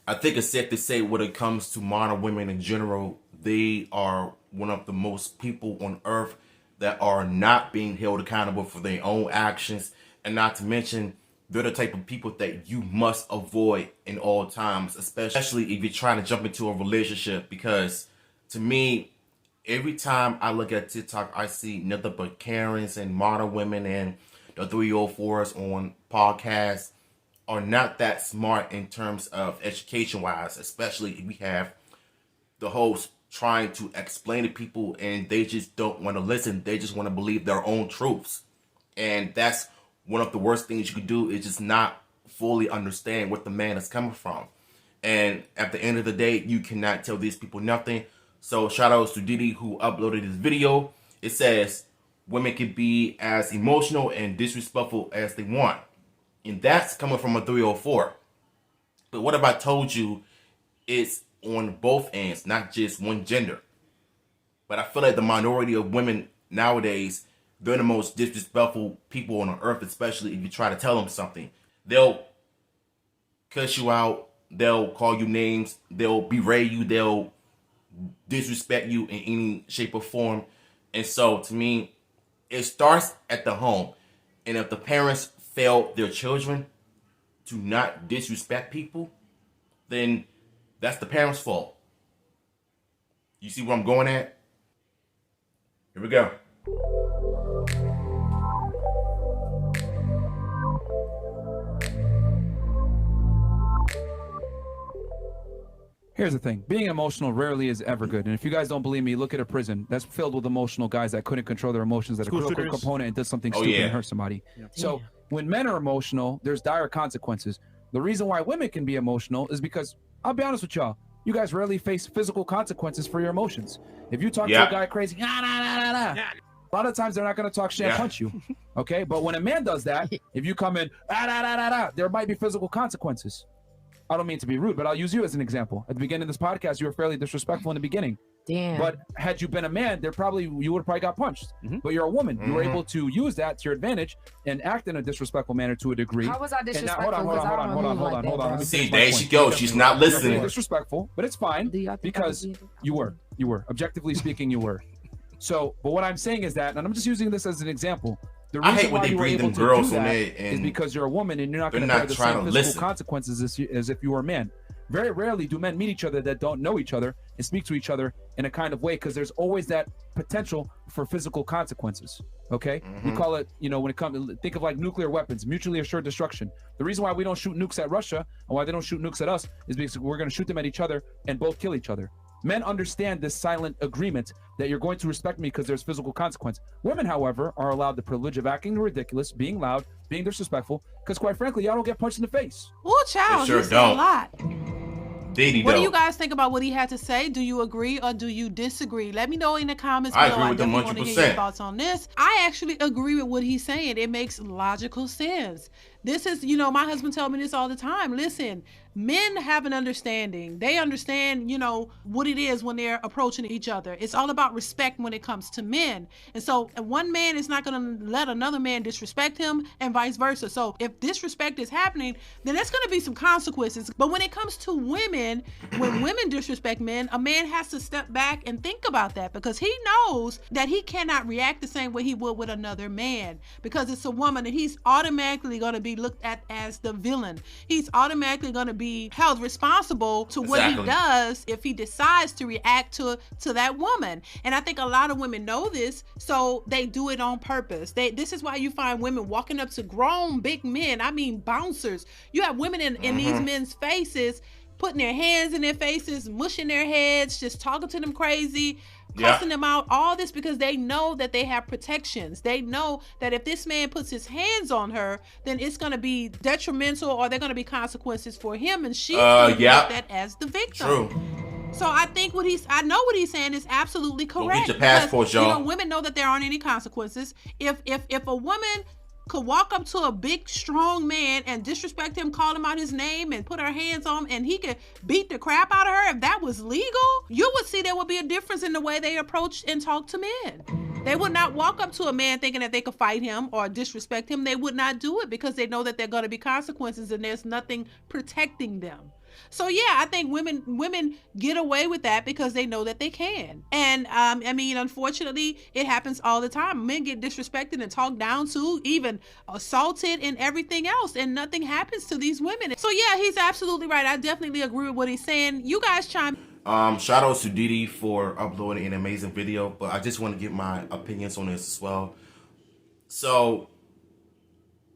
I think it's safe to say when it comes to modern women in general, they are one of the most people on earth that are not being held accountable for their own actions. And not to mention, they're the type of people that you must avoid in all times, especially if you're trying to jump into a relationship. Because to me, every time I look at TikTok, I see nothing but Karens and modern women and the 304s on podcasts are not that smart in terms of education wise, especially if we have the host trying to explain to people and they just don't want to listen. They just want to believe their own truths. And that's one of the worst things you could do, is just not fully understand what the man is coming from. And at the end of the day, you cannot tell these people nothing. So shout outs to Diddy who uploaded this video. It says women can be as emotional and disrespectful as they want. And that's coming from a 304. But what if I told you it's on both ends, not just one gender? But I feel like the minority of women nowadays, they're the most disrespectful people on earth, especially if you try to tell them something. They'll cuss you out. They'll call you names. They'll berate you. They'll disrespect you in any shape or form. And so to me, it starts at the home. And if the parents fail their children to not disrespect people, then that's the parents' fault. You see where I'm going at? Here we go. Here's the thing. Being emotional rarely is ever good. And if you guys don't believe me, look at a prison. That's filled with emotional guys that couldn't control their emotions, that a critical component and does something stupid and hurt somebody. Yeah. So when men are emotional, there's dire consequences. The reason why women can be emotional is because, I'll be honest with y'all, you guys rarely face physical consequences for your emotions. If you talk to a guy crazy, a lot of times they're not going to talk shit and punch you. Okay? But when a man does that, if you come in, there might be physical consequences. I don't mean to be rude, but I'll use you as an example. At the beginning of this podcast, you were fairly disrespectful in the beginning. Damn. But had you been a man, you would have probably got punched. But you're a woman. You were able to use that to your advantage and act in a disrespectful manner to a degree. How was I disrespectful? Hold on. See, there she goes. She's not listening. You're disrespectful, but it's fine because you were. Objectively speaking, you were. So, but what I'm saying is that, and I'm just using this as an example. The reason I hate when they bring them girls on there is because you're a woman and you're not going to bear the same physical consequences as if you were a man. Very rarely do men meet each other that don't know each other and speak to each other in a kind of way, because there's always that potential for physical consequences. Okay, we call it, when it comes, think of like nuclear weapons, mutually assured destruction. The reason why we don't shoot nukes at Russia and why they don't shoot nukes at us is because we're going to shoot them at each other and both kill each other. Men understand this silent agreement that you're going to respect me because there's physical consequence. Women, however, are allowed the privilege of acting ridiculous, being loud, being disrespectful, because quite frankly, y'all don't get punched in the face. Oh, child, sure you said a lot. What do you guys think about what he had to say? Do you agree or do you disagree? Let me know in the comments below. I agree with them 100%. Want to hear your thoughts on this. I actually agree with what he's saying. It makes logical sense. This is, my husband tells me this all the time. Listen, men have an understanding. They understand, what it is when they're approaching each other. It's all about respect when it comes to men. And so one man is not going to let another man disrespect him and vice versa. So if disrespect is happening, then there's going to be some consequences. But when it comes to women, when women disrespect men, a man has to step back and think about that, because he knows that he cannot react the same way he would with another man, because it's a woman and he's automatically going to be looked at as the villain. He's automatically going to be held responsible to what he does if he decides to react to that woman. And I think a lot of women know this, so they do it on purpose. This is why you find women walking up to grown big men, I mean bouncers. You have women in these men's faces, putting their hands in their faces, mushing their heads, just talking to them crazy, cussing them out, all this because they know that they have protections. They know that if this man puts his hands on her, then it's going to be detrimental, or they're going to be consequences for him, and she's going to get that as the victim. True. So I think I know what he's saying is absolutely correct. Get your passports, y'all. Women know that there aren't any consequences. If a woman could walk up to a big, strong man and disrespect him, call him out his name and put her hands on him, and he could beat the crap out of her, if that was legal, you would see there would be a difference in the way they approach and talk to men. They would not walk up to a man thinking that they could fight him or disrespect him. They would not do it because they know that there are going to be consequences and there's nothing protecting them. So yeah, I think women get away with that because they know that they can. And I mean, unfortunately, it happens all the time. Men get disrespected and talked down to, even assaulted and everything else, and nothing happens to these women. So yeah, he's absolutely right. I definitely agree with what he's saying. You guys chime. Shout out to Didi for uploading an amazing video, but I just want to get my opinions on this as well. So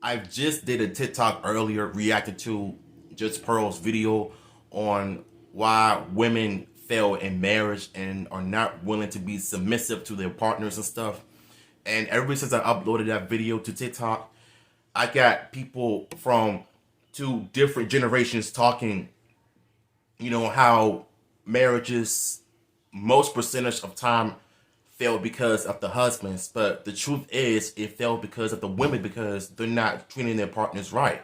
I just did a TikTok earlier, reacted to Just Pearl's video on why women fail in marriage and are not willing to be submissive to their partners and stuff. And ever since I uploaded that video to TikTok, I got people from 2 different generations talking, you know, how marriages, most percentage of time, failed because of the husbands. But the truth is, it failed because of the women, because they're not treating their partners right.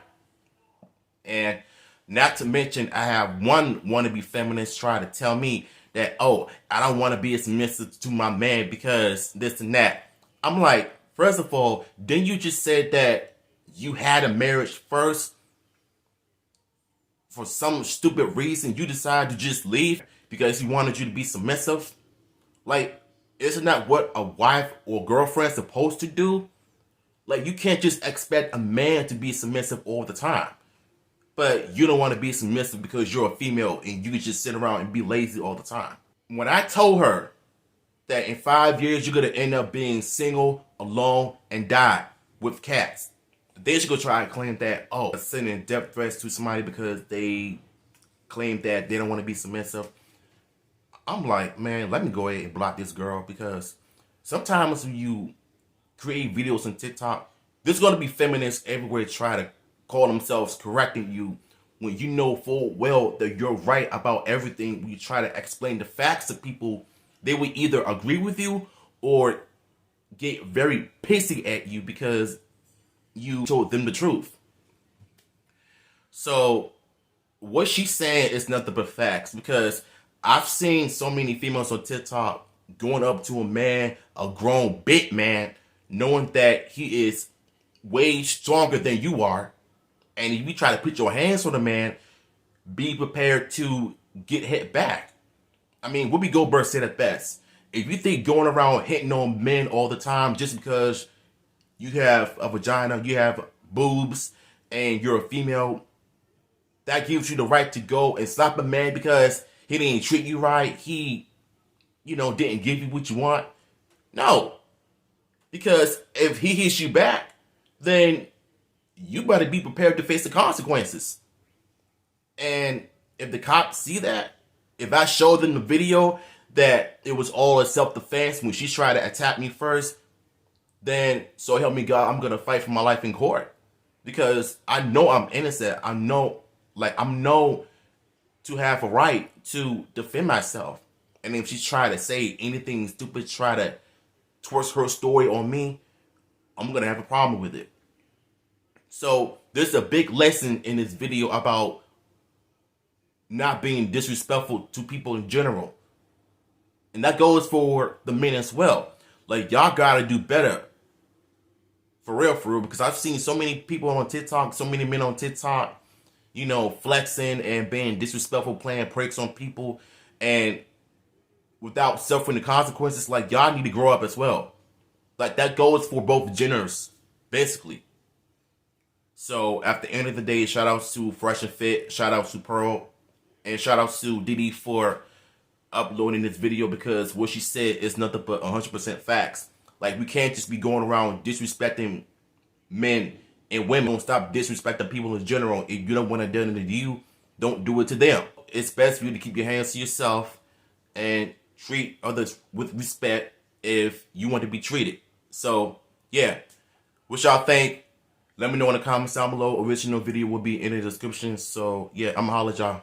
And not to mention, I have one wannabe feminist try to tell me that, oh, I don't want to be submissive to my man because this and that. I'm like, first of all, didn't you just say that you had a marriage first? For some stupid reason, you decided to just leave because he wanted you to be submissive? Like, isn't that what a wife or girlfriend's supposed to do? Like, you can't just expect a man to be submissive all the time. But you don't want to be submissive because you're a female and you can just sit around and be lazy all the time. When I told her that in 5 years you're going to end up being single, alone, and die with cats, then she go try and claim that, oh, sending death threats to somebody because they claim that they don't want to be submissive. I'm like, man, let me go ahead and block this girl, because sometimes when you create videos on TikTok, there's going to be feminists everywhere try to call themselves correcting you when you know full well that you're right about everything. When you try to explain the facts to people, they will either agree with you or get very pissy at you because you told them the truth. So what she's saying is nothing but facts, because I've seen so many females on TikTok going up to a man, a grown big man, knowing that he is way stronger than you are. And if you try to put your hands on a man, be prepared to get hit back. I mean, Whoopi Goldberg said it best. If you think going around hitting on men all the time just because you have a vagina, you have boobs, and you're a female, that gives you the right to go and slap a man because he didn't treat you right, he, didn't give you what you want. No. Because if he hits you back, then you better be prepared to face the consequences. And if the cops see that, if I show them the video that it was all a self-defense when she tried to attack me first, then so help me God, I'm going to fight for my life in court. Because I know I'm innocent. I know to have a right to defend myself. And if she's trying to say anything stupid, try to twist her story on me, I'm going to have a problem with it. So there's a big lesson in this video about not being disrespectful to people in general. And that goes for the men as well. Like, y'all got to do better. For real, because I've seen so many people on TikTok, so many men on TikTok, flexing and being disrespectful, playing pranks on people, and without suffering the consequences. Like, y'all need to grow up as well. Like, that goes for both genders, basically. So, at the end of the day, shout outs to Fresh and Fit, shout outs to Pearl, and shout outs to Didi for uploading this video, because what she said is nothing but 100% facts. Like, we can't just be going around disrespecting men and women. Don't stop disrespecting people in general. If you don't want to do it to you, don't do it to them. It's best for you to keep your hands to yourself and treat others with respect if you want to be treated. So, yeah. What y'all think? Let me know in the comments down below. Original video will be in the description. So, yeah, I'm going to holler at y'all.